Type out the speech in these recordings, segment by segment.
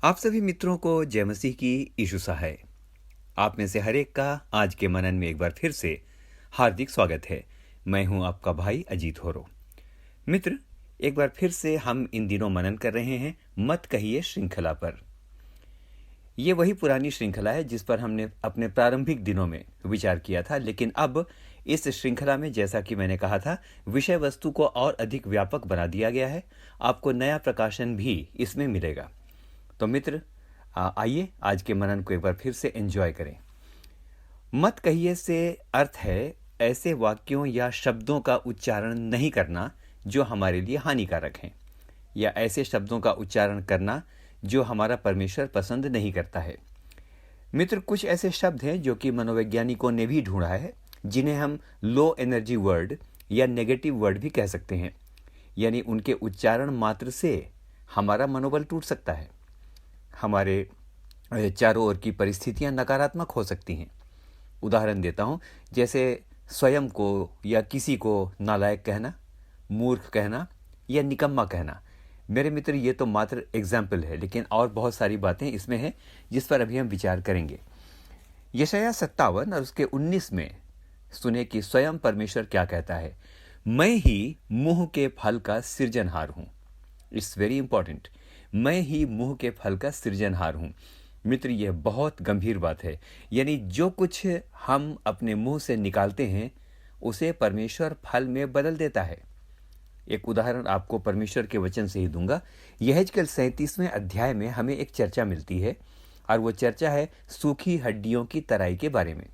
आप सभी मित्रों को जय मसीह की यीशु सहाय। आप में से हर एक का आज के मनन में एक बार फिर से हार्दिक स्वागत है। मैं हूं आपका भाई अजीत होरो। मित्र, एक बार फिर से हम इन दिनों मनन कर रहे हैं मत कहिए श्रृंखला पर। ये वही पुरानी श्रृंखला है जिस पर हमने अपने प्रारंभिक दिनों में विचार किया था, लेकिन अब इस श्रृंखला में, जैसा कि मैंने कहा था, विषय वस्तु को और अधिक व्यापक बना दिया गया है। आपको नया प्रकाशन भी इसमें मिलेगा। तो मित्र, आइए आज के मनन को एक बार फिर से एंजॉय करें। मत कहिए से अर्थ है ऐसे वाक्यों या शब्दों का उच्चारण नहीं करना जो हमारे लिए हानिकारक हैं, या ऐसे शब्दों का उच्चारण करना जो हमारा परमेश्वर पसंद नहीं करता है। मित्र, कुछ ऐसे शब्द हैं जो कि मनोवैज्ञानिकों ने भी ढूंढा है, जिन्हें हम लो एनर्जी वर्ड या नेगेटिव वर्ड भी कह सकते हैं। यानी उनके उच्चारण मात्र से हमारा मनोबल टूट सकता है, हमारे चारों ओर की परिस्थितियां नकारात्मक हो सकती हैं। उदाहरण देता हूं, जैसे स्वयं को या किसी को नालायक कहना, मूर्ख कहना या निकम्मा कहना। मेरे मित्र, ये तो मात्र एग्जाम्पल है, लेकिन और बहुत सारी बातें इसमें हैं जिस पर अभी हम विचार करेंगे। यशायाह 57 और उसके 19 में सुने कि स्वयं परमेश्वर क्या कहता है, मैं ही मुंह के फल का सृजनहार हूं। It's very important. मैं ही मुंह के फल का सृजनहार हूं। मित्र, यह बहुत गंभीर बात है। यानी जो कुछ हम अपने मुंह से निकालते हैं उसे परमेश्वर फल में बदल देता है। एक उदाहरण आपको परमेश्वर के वचन से ही दूंगा। यहेजकेल 37वें अध्याय में हमें एक चर्चा मिलती है, और वो चर्चा है सूखी हड्डियों की तराई के बारे में।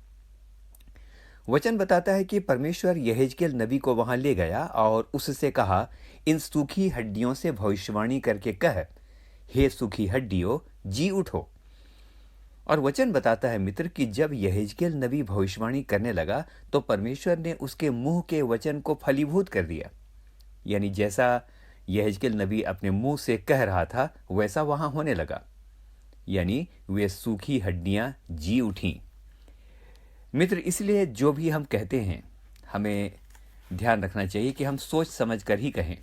वचन बताता है कि परमेश्वर यहेजकेल नबी को वहां ले गया और उससे कहा, इन सूखी हड्डियों से भविष्यवाणी करके कह, हे सूखी हड्डियों, जी उठो। और वचन बताता है मित्र कि जब यहेजकेल नबी भविष्यवाणी करने लगा तो परमेश्वर ने उसके मुंह के वचन को फलीभूत कर दिया। यानी जैसा यहेजकेल नबी अपने मुंह से कह रहा था वैसा वहां होने लगा। यानी वे सूखी हड्डियां जी उठी। मित्र, इसलिए जो भी हम कहते हैं हमें ध्यान रखना चाहिए कि हम सोच समझ कर ही कहें।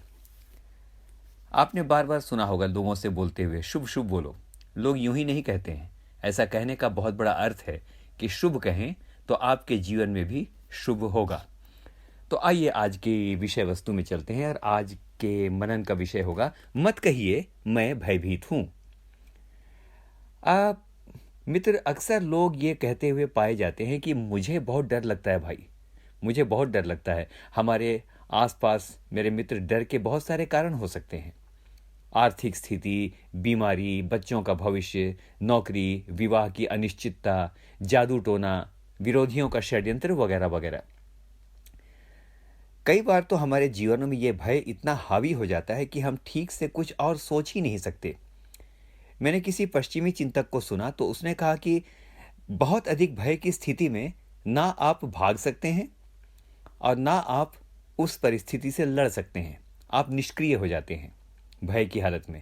आपने बार बार सुना होगा लोगों से बोलते हुए, शुभ शुभ बोलो। लोग यूं ही नहीं कहते हैं। ऐसा कहने का बहुत बड़ा अर्थ है कि शुभ कहें तो आपके जीवन में भी शुभ होगा। तो आइए आज की विषय वस्तु में चलते हैं, और आज के मनन का विषय होगा मत कहिए मैं भयभीत हूं। मित्र, अक्सर लोग ये कहते हुए पाए जाते हैं कि मुझे बहुत डर लगता है भाई, मुझे बहुत डर लगता है। हमारे आसपास मेरे मित्र, डर के बहुत सारे कारण हो सकते हैं। आर्थिक स्थिति, बीमारी, बच्चों का भविष्य, नौकरी, विवाह की अनिश्चितता, जादू टोना, विरोधियों का षड्यंत्र वगैरह वगैरह। कई बार तो हमारे जीवनों में यह भय इतना हावी हो जाता है कि हम ठीक से कुछ और सोच ही नहीं सकते। मैंने किसी पश्चिमी चिंतक को सुना तो उसने कहा कि बहुत अधिक भय की स्थिति में ना आप भाग सकते हैं और ना आप उस परिस्थिति से लड़ सकते हैं। आप निष्क्रिय हो जाते हैं भय की हालत में।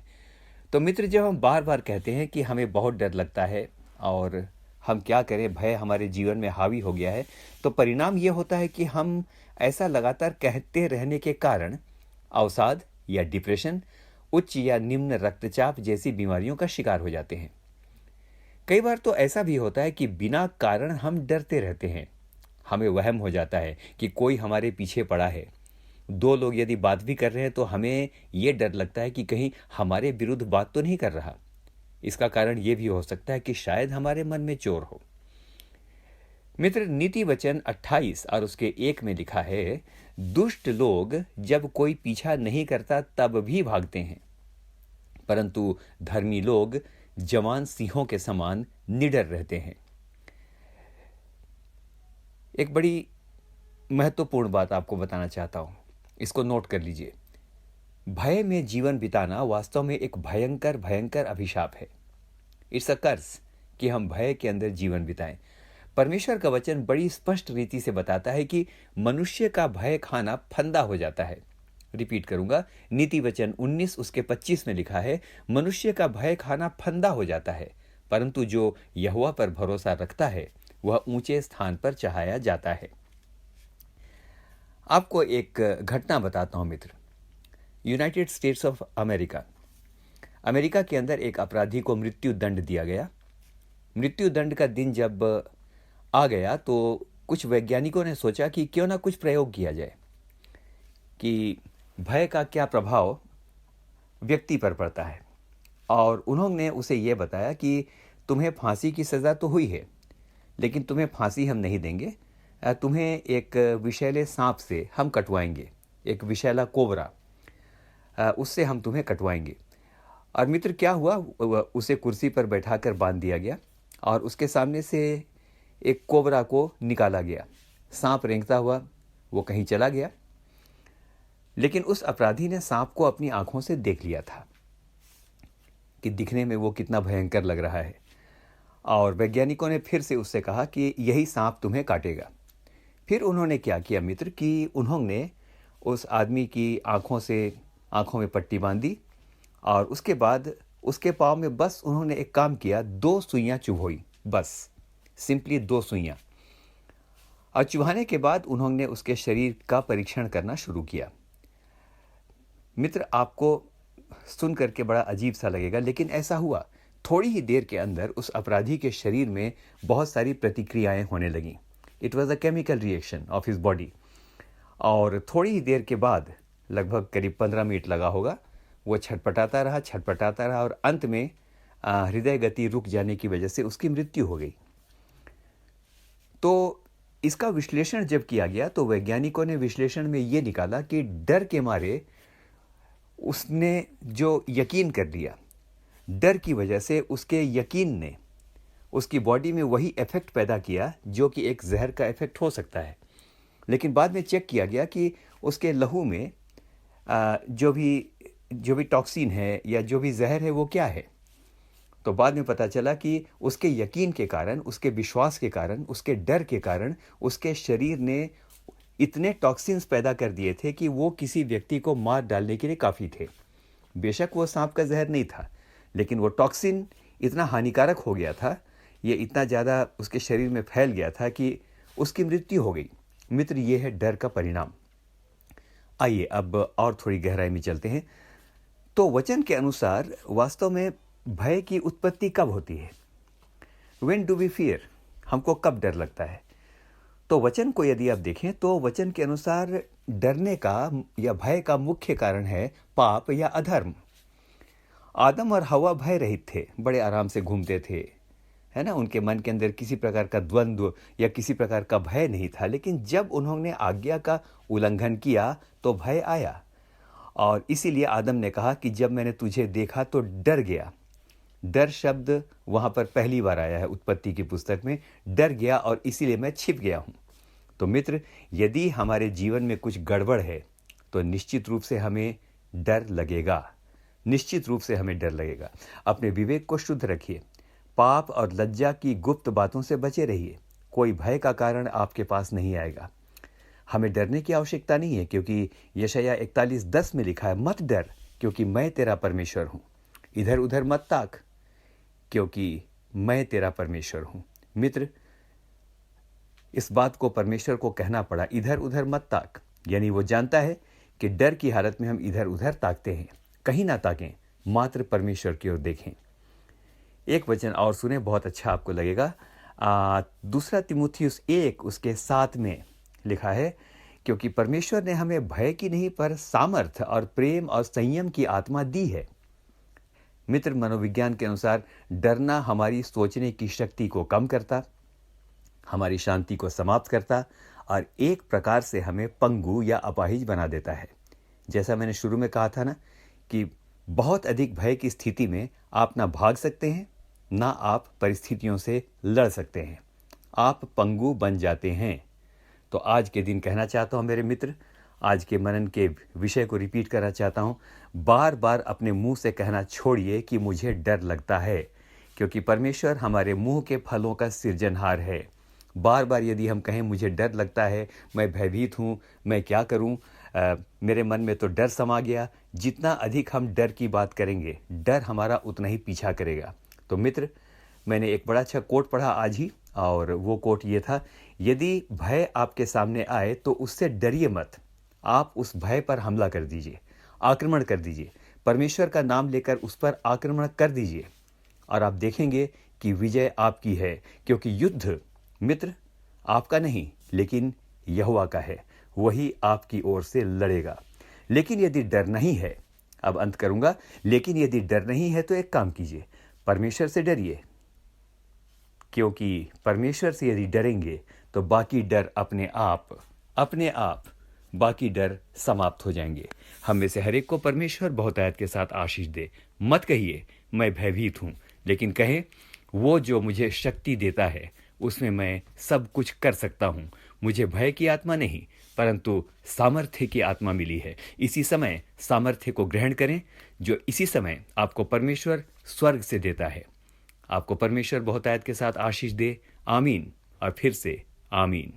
तो मित्र, जब हम बार बार कहते हैं कि हमें बहुत डर लगता है और हम क्या करें, भय हमारे जीवन में हावी हो गया है, तो परिणाम यह होता है कि हम ऐसा लगातार कहते रहने के कारण अवसाद या डिप्रेशन, उच्च या निम्न रक्तचाप जैसी बीमारियों का शिकार हो जाते हैं। कई बार तो ऐसा भी होता है कि बिना कारण हम डरते रहते हैं। हमें वहम हो जाता है कि कोई हमारे पीछे पड़ा है। दो लोग यदि बात भी कर रहे हैं तो हमें यह डर लगता है कि कहीं हमारे विरुद्ध बात तो नहीं कर रहा। इसका कारण यह भी हो सकता है कि शायद हमारे मन में चोर हो। मित्र, नीति वचन 28 और उसके 1 में लिखा है, दुष्ट लोग जब कोई पीछा नहीं करता तब भी भागते हैं, परंतु धर्मी लोग जवान सिंहों के समान निडर रहते हैं। एक बड़ी महत्वपूर्ण बात आपको बताना चाहता हूं, इसको नोट कर लीजिए। भय में जीवन बिताना वास्तव में एक भयंकर भयंकर अभिशाप है। इट्स अ कर्स कि हम भय के अंदर जीवन बिताएं। परमेश्वर का वचन बड़ी स्पष्ट रीति से बताता है कि मनुष्य का भय खाना फंदा हो जाता है। रिपीट करूंगा, नीति वचन 19 उसके 25 में लिखा है, मनुष्य का भय खाना फंदा हो जाता है, परंतु जो यहोवा पर भरोसा रखता है वह ऊंचे स्थान पर चढ़ाया जाता है। आपको एक घटना बताता हूं मित्र। United States of America, America के अंदर एक अपराधी को मृत्यु दंड दिया गया। मृत्यु दंड का दिन जब आ गया तो कुछ वैज्ञानिकों ने सोचा कि क्यों ना कुछ प्रयोग किया जाए कि भय का क्या प्रभाव व्यक्ति पर पड़ता है। और उन्होंने उसे यह बताया कि तुम्हें फांसी की सज़ा तो हुई है, लेकिन तुम्हें फांसी हम नहीं देंगे, तुम्हें एक विषैले सांप से हम कटवाएंगे, एक विषैला कोबरा, उससे हम तुम्हें कटवाएंगे। और मित्र क्या हुआ, उसे कुर्सी पर बैठाकर बांध दिया गया और उसके सामने से एक कोबरा को निकाला गया। सांप रेंगता हुआ वो कहीं चला गया, लेकिन उस अपराधी ने सांप को अपनी आंखों से देख लिया था कि दिखने में वो कितना भयंकर लग रहा है। और वैज्ञानिकों ने फिर से उससे कहा कि यही सांप तुम्हें काटेगा। फिर उन्होंने क्या किया मित्र कि उन्होंने उस आदमी की आंखों में पट्टी बांधी और उसके बाद उसके पाँव में बस उन्होंने एक काम किया, 2 सुइयां चुभोई, बस सिंपली 2 सुइयां। और चुभाने के बाद उन्होंने उसके शरीर का परीक्षण करना शुरू किया। मित्र आपको सुन करके बड़ा अजीब सा लगेगा, लेकिन ऐसा हुआ। थोड़ी ही देर के अंदर उस अपराधी के शरीर में बहुत सारी प्रतिक्रियाएं होने लगीं। It was a chemical reaction of his body. और थोड़ी ही देर के बाद, लगभग करीब 15 मिनट लगा होगा, वो छटपटाता रहा और अंत में हृदय गति रुक जाने की वजह से उसकी मृत्यु हो गई। तो इसका विश्लेषण जब किया गया तो वैज्ञानिकों ने विश्लेषण में ये निकाला कि डर के मारे उसने जो यकीन कर लिया, डर की वजह से उसके यकीन ने उसकी बॉडी में वही इफेक्ट पैदा किया जो कि एक जहर का इफेक्ट हो सकता है। लेकिन बाद में चेक किया गया कि उसके लहू में जो भी टॉक्सिन है या जो भी जहर है वो क्या है। तो बाद में पता चला कि उसके यकीन के कारण, उसके विश्वास के कारण, उसके डर के कारण उसके शरीर ने इतने टॉक्सिन्स पैदा कर दिए थे कि वो किसी व्यक्ति को मार डालने के लिए काफ़ी थे। बेशक वो सांप का जहर नहीं था, लेकिन वो टॉक्सिन इतना हानिकारक हो गया था, ये इतना ज़्यादा उसके शरीर में फैल गया था कि उसकी मृत्यु हो गई। मित्र, ये है डर का परिणाम। आइए अब और थोड़ी गहराई में चलते हैं। तो वचन के अनुसार वास्तव में भय की उत्पत्ति कब होती है? When do we fear? हमको कब डर लगता है? तो वचन को यदि आप देखें तो वचन के अनुसार डरने का या भय का मुख्य कारण है पाप या अधर्म। आदम और हवा भय रहित थे, बड़े आराम से घूमते थे, है ना। उनके मन के अंदर किसी प्रकार का द्वंद्व या किसी प्रकार का भय नहीं था। लेकिन जब उन्होंने आज्ञा का उल्लंघन किया तो भय आया। और इसीलिए आदम ने कहा कि जब मैंने तुझे देखा तो डर गया। डर शब्द वहाँ पर पहली बार आया है उत्पत्ति की पुस्तक में, डर गया और इसीलिए मैं छिप गया हूँ। तो मित्र, यदि हमारे जीवन में कुछ गड़बड़ है तो निश्चित रूप से हमें डर लगेगा, निश्चित रूप से हमें डर लगेगा। अपने विवेक को शुद्ध रखिए, पाप और लज्जा की गुप्त बातों से बचे रहिए। कोई भय का कारण आपके पास नहीं आएगा। हमें डरने की आवश्यकता नहीं है, क्योंकि यशायाह 41:10 में लिखा है, मत डर क्योंकि मैं तेरा परमेश्वर हूँ। इधर उधर मत ताक क्योंकि मैं तेरा परमेश्वर हूँ। मित्र, इस बात को परमेश्वर को कहना पड़ा, इधर उधर मत ताक, यानी वो जानता है कि डर की हालत में हम इधर उधर ताकते हैं। कहीं ना ताकें, मात्र परमेश्वर की ओर देखें। एक वचन और सुने, बहुत अच्छा आपको लगेगा। 2 तिमुथियुस 1 उसके 7 में लिखा है, क्योंकि परमेश्वर ने हमें भय की नहीं पर सामर्थ्य और प्रेम और संयम की आत्मा दी है। मित्र, मनोविज्ञान के अनुसार डरना हमारी सोचने की शक्ति को कम करता, हमारी शांति को समाप्त करता और एक प्रकार से हमें पंगु या अपाहिज बना देता है। जैसा मैंने शुरू में कहा था ना कि बहुत अधिक भय की स्थिति में आप ना भाग सकते हैं, ना आप परिस्थितियों से लड़ सकते हैं, आप पंगु बन जाते हैं। तो आज के दिन कहना चाहता हूँ मेरे मित्र, आज के मनन के विषय को रिपीट करना चाहता हूँ, बार बार अपने मुंह से कहना छोड़िए कि मुझे डर लगता है, क्योंकि परमेश्वर हमारे मुंह के फलों का सृजनहार है। बार बार यदि हम कहें मुझे डर लगता है, मैं भयभीत हूँ, मैं क्या करूँ, मेरे मन में तो डर समा गया, जितना अधिक हम डर की बात करेंगे, डर हमारा उतना ही पीछा करेगा। तो मित्र, मैंने एक बड़ा अच्छा कोट पढ़ा आज ही, और वो कोट ये था, यदि भय आपके सामने आए तो उससे डरिए मत, आप उस भय पर हमला कर दीजिए, आक्रमण कर दीजिए। परमेश्वर का नाम लेकर उस पर आक्रमण कर दीजिए और आप देखेंगे कि विजय आपकी है, क्योंकि युद्ध मित्र आपका नहीं लेकिन यहोवा का है। वही आपकी ओर से लड़ेगा। लेकिन यदि डर नहीं है, अब अंत करूंगा, लेकिन यदि डर नहीं है तो एक काम कीजिए, परमेश्वर से डरिए, क्योंकि परमेश्वर से यदि डरेंगे तो बाकी डर अपने आप बाकी डर समाप्त हो जाएंगे। हम में से हर एक को परमेश्वर बहुतायत के साथ आशीष दे। मत कहिए मैं भयभीत हूं, लेकिन कहें वो जो मुझे शक्ति देता है उसमें मैं सब कुछ कर सकता हूं। मुझे भय की आत्मा नहीं परंतु सामर्थ्य की आत्मा मिली है। इसी समय सामर्थ्य को ग्रहण करें जो इसी समय आपको परमेश्वर स्वर्ग से देता है। आपको परमेश्वर बहुतायत के साथ आशीष दे। आमीन और फिर से आमीन।